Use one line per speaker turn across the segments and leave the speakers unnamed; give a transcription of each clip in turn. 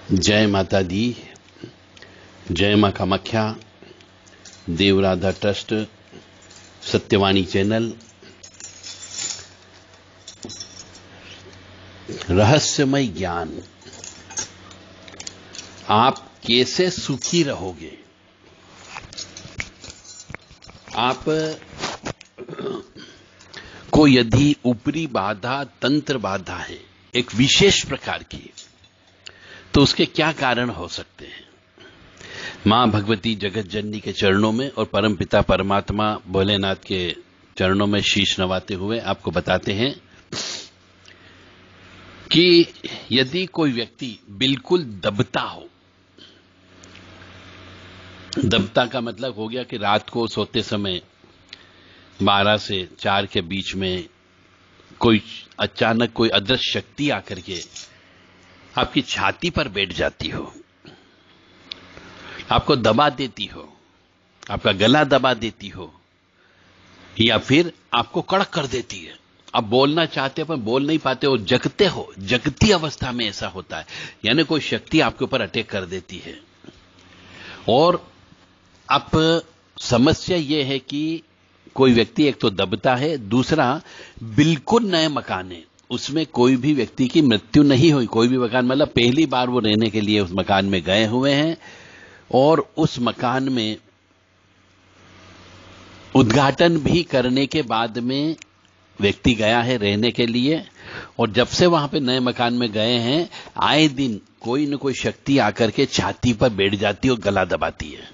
जय माता दी, जय मां कामाख्या, देवराधा ट्रस्ट, सत्यवाणी चैनल, रहस्यमय ज्ञान। आप कैसे सुखी रहोगे? आप को यदि ऊपरी बाधा, तंत्र बाधा है एक विशेष प्रकार की, तो उसके क्या कारण हो सकते हैं? मां भगवती जगत जननी के चरणों में और परमपिता परमात्मा भोलेनाथ के चरणों में शीश नवाते हुए आपको बताते हैं कि यदि कोई व्यक्ति बिल्कुल दबता हो, दबता का मतलब हो गया कि रात को सोते समय 12 से 4 के बीच में कोई अचानक कोई अदृश्य शक्ति आकर के आपकी छाती पर बैठ जाती हो, आपको दबा देती हो, आपका गला दबा देती हो, या फिर आपको कड़क कर देती है। आप बोलना चाहते हो पर बोल नहीं पाते हो, जगते हो, जगती अवस्था में ऐसा होता है, यानी कोई शक्ति आपके ऊपर अटैक कर देती है। और अब समस्या यह है कि कोई व्यक्ति एक तो दबता है, दूसरा बिल्कुल नए मकान है, उसमें कोई भी व्यक्ति की मृत्यु नहीं हुई। कोई भी मकान मतलब पहली बार वो रहने के लिए उस मकान में गए हुए हैं और उस मकान में उद्घाटन भी करने के बाद में व्यक्ति गया है रहने के लिए, और जब से वहां पे नए मकान में गए हैं, आए दिन कोई न कोई शक्ति आकर के छाती पर बैठ जाती है और गला दबाती है।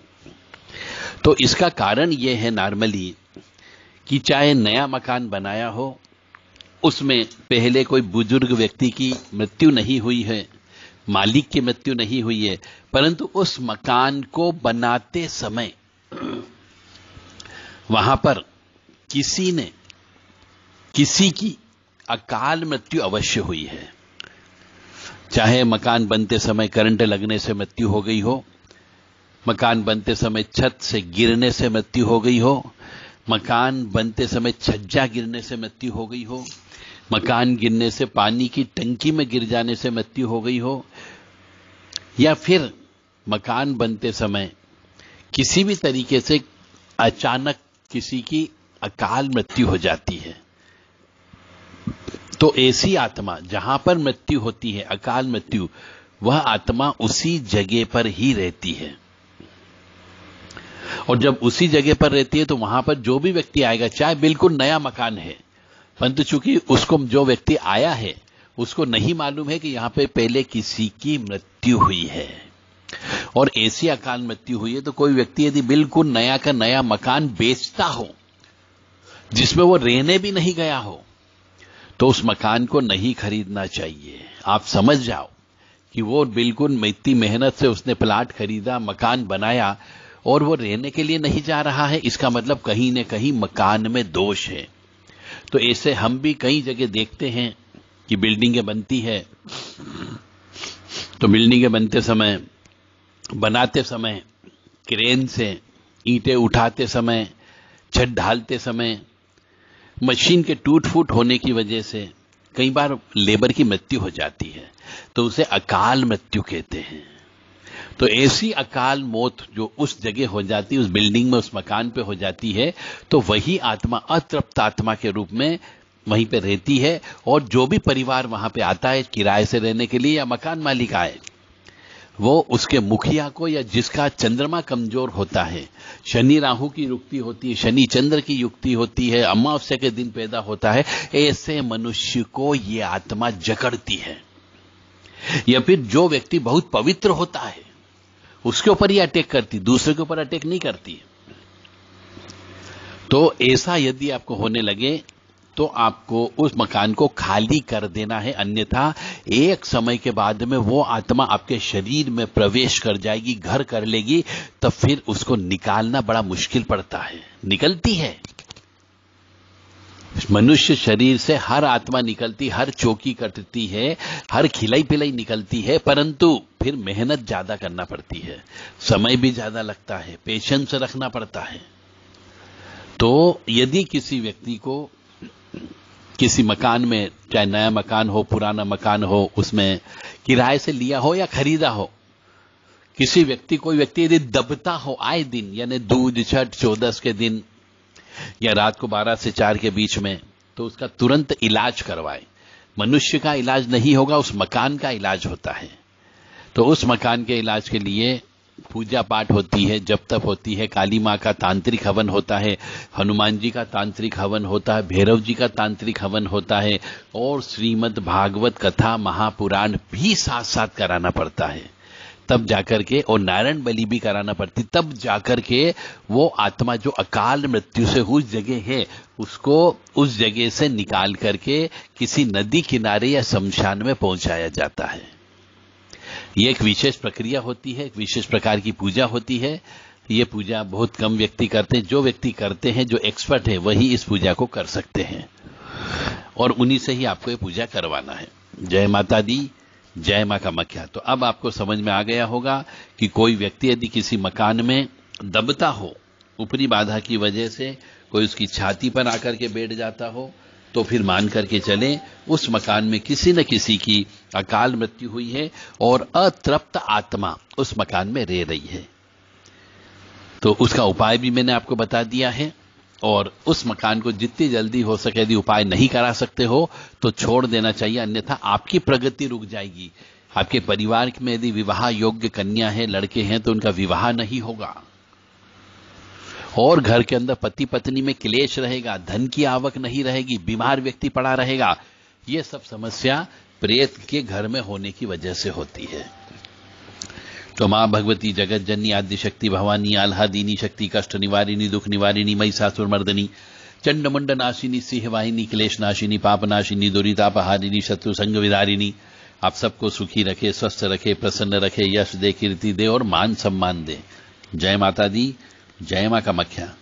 तो इसका कारण यह है नॉर्मली कि चाहे नया मकान बनाया हो, उसमें पहले कोई बुजुर्ग व्यक्ति की मृत्यु नहीं हुई है, मालिक की मृत्यु नहीं हुई है, परंतु उस मकान को बनाते समय वहां पर किसी की अकाल मृत्यु अवश्य हुई है। चाहे मकान बनते समय करंट लगने से मृत्यु हो गई हो, मकान बनते समय छत से गिरने से मृत्यु हो गई हो, मकान बनते समय छज्जा गिरने से मृत्यु हो गई हो, मकान गिरने से पानी की टंकी में गिर जाने से मृत्यु हो गई हो, या फिर मकान बनते समय किसी भी तरीके से अचानक किसी की अकाल मृत्यु हो जाती है। तो ऐसी आत्मा जहां पर मृत्यु होती है, अकाल मृत्यु, वह आत्मा उसी जगह पर ही रहती है। और जब उसी जगह पर रहती है तो वहां पर जो भी व्यक्ति आएगा, चाहे बिल्कुल नया मकान है, परंतु चूंकि उसको जो व्यक्ति आया है उसको नहीं मालूम है कि यहां पे पहले किसी की मृत्यु हुई है और ऐसी अकाल मृत्यु हुई है, तो कोई व्यक्ति यदि बिल्कुल नया का नया मकान बेचता हो जिसमें वो रहने भी नहीं गया हो, तो उस मकान को नहीं खरीदना चाहिए। आप समझ जाओ कि वो बिल्कुल इतनी मेहनत से उसने प्लाट खरीदा, मकान बनाया, और वो रहने के लिए नहीं जा रहा है, इसका मतलब कहीं न कहीं मकान में दोष है। तो ऐसे हम भी कई जगह देखते हैं कि बिल्डिंगें बनती है, तो बिल्डिंगें बनते समय, बनाते समय, क्रेन से ईंटें उठाते समय, छत ढालते समय मशीन के टूट फूट होने की वजह से कई बार लेबर की मृत्यु हो जाती है, तो उसे अकाल मृत्यु कहते हैं। तो ऐसी अकाल मौत जो उस जगह हो जाती है, उस बिल्डिंग में, उस मकान पे हो जाती है, तो वही आत्मा अतृप्त आत्मा के रूप में वहीं पे रहती है। और जो भी परिवार वहां पे आता है किराए से रहने के लिए, या मकान मालिक आए, वो उसके मुखिया को, या जिसका चंद्रमा कमजोर होता है, शनि राहु की युक्ति होती है, शनि चंद्र की युक्ति होती है, अमावस्या के दिन पैदा होता है, ऐसे मनुष्य को ये आत्मा जकड़ती है। या फिर जो व्यक्ति बहुत पवित्र होता है उसके ऊपर ही अटैक करती, दूसरे के ऊपर अटैक नहीं करती। तो ऐसा यदि आपको होने लगे तो आपको उस मकान को खाली कर देना है, अन्यथा एक समय के बाद में वो आत्मा आपके शरीर में प्रवेश कर जाएगी, घर कर लेगी, तब फिर उसको निकालना बड़ा मुश्किल पड़ता है। निकलती है मनुष्य शरीर से, हर आत्मा निकलती, हर चौकी कटती है, हर खिलाई पिलाई निकलती है, परंतु फिर मेहनत ज्यादा करना पड़ती है, समय भी ज्यादा लगता है, पेशेंस रखना पड़ता है। तो यदि किसी व्यक्ति को किसी मकान में, चाहे नया मकान हो, पुराना मकान हो, उसमें किराए से लिया हो या खरीदा हो, किसी व्यक्ति कोई व्यक्ति यदि दबता हो आए दिन, यानी दूज, छठ, 14 के दिन या रात को 12 से 4 के बीच में, तो उसका तुरंत इलाज करवाए। मनुष्य का इलाज नहीं होगा, उस मकान का इलाज होता है। तो उस मकान के इलाज के लिए पूजा पाठ होती है, जप तप होती है, काली माँ का तांत्रिक हवन होता है, हनुमान जी का तांत्रिक हवन होता है, भैरव जी का तांत्रिक हवन होता है, और श्रीमद् भागवत कथा महापुराण भी साथ साथ कराना पड़ता है। तब जाकर के, और नारायण बलि भी कराना पड़ती, तब जाकर के वो आत्मा जो अकाल मृत्यु से उस जगह है, उसको उस जगह से निकाल करके किसी नदी किनारे या शमशान में पहुंचाया जाता है। ये एक विशेष प्रक्रिया होती है, एक विशेष प्रकार की पूजा होती है। ये पूजा बहुत कम व्यक्ति करते हैं। जो व्यक्ति करते हैं, जो एक्सपर्ट है, वही इस पूजा को कर सकते हैं, और उन्हीं से ही आपको ये पूजा करवाना है। जय माता दी, जय मां कामाख्या। तो अब आपको समझ में आ गया होगा कि कोई व्यक्ति यदि किसी मकान में दबता हो, ऊपरी बाधा की वजह से कोई उसकी छाती पर आकर के बैठ जाता हो, तो फिर मान करके चले उस मकान में किसी न किसी की अकाल मृत्यु हुई है और अतृप्त आत्मा उस मकान में रह रही है। तो उसका उपाय भी मैंने आपको बता दिया है, और उस मकान को जितनी जल्दी हो सके, यदि उपाय नहीं करा सकते हो तो छोड़ देना चाहिए, अन्यथा आपकी प्रगति रुक जाएगी। आपके परिवार में यदि विवाह योग्य कन्या है, लड़के हैं, तो उनका विवाह नहीं होगा, और घर के अंदर पति पत्नी में क्लेश रहेगा, धन की आवक नहीं रहेगी, बीमार व्यक्ति पड़ा रहेगा। ये सब समस्या प्रेत के घर में होने की वजह से होती है। तो मां भगवती जगत जननी आदि शक्ति भवानी आल्हादिनी शक्ति कष्ट निवारिणी दुख निवारिणी महिषासुर मर्दनी चंड मुंड नाशिनी सिंहवाहिनी क्लेश नाशिनी पाप नाशिनी दुरितापहारिणी शत्रु संग विदारिणी आप सबको सुखी रखे, स्वस्थ रखे, प्रसन्न रखे, यश दे, कीर्ति दे और मान सम्मान दे। जय माता दी, जय मां कामाख्या।